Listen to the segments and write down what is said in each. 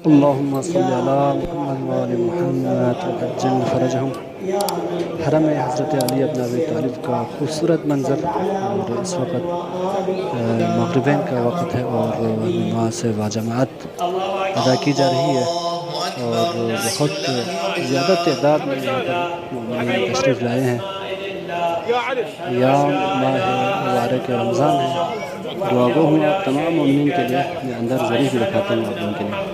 اللهم صل علی محمد وآل محمد وعجل فرجهم۔ حرم حضرت علی ابن ابی طالب کا خوبصورت منظر، اور اس وقت مغربین کا وقت ہے اور نماز باجماعت ادا کی جا رہی ہے، اور بہت زیادہ تعداد میں یہاں پر مومنین تشریف لائے ہیں۔ ایام ماہ مبارک رمضان ہے، دعا گو ہوں آپ تمام مومنین کے لیے۔ میں اندر ضرور بھی دکھاتا ہوں آپ لوگوں کے لیے۔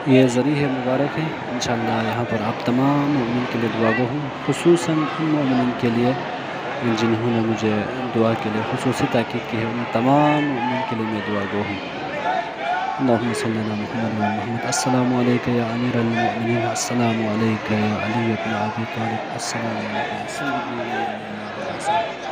یہ ذریعہ مبارک ہے، انشاءاللہ یہاں پر آپ تمام مومنین کے لیے دعا گو ہوں، خصوصاً ان مومنین کے لیے جنہوں نے مجھے دعا کے لیے خصوصی تاکید کی ہے، ان تمام مومنین کے لیے میں دعا گو ہوں۔ اللہم صلی علی محمد و محمد۔ السلام علیکم یا امیر المؤمنین، السلام علیکم یا علی بن ابی طالب، السلام علیکم یا سیدی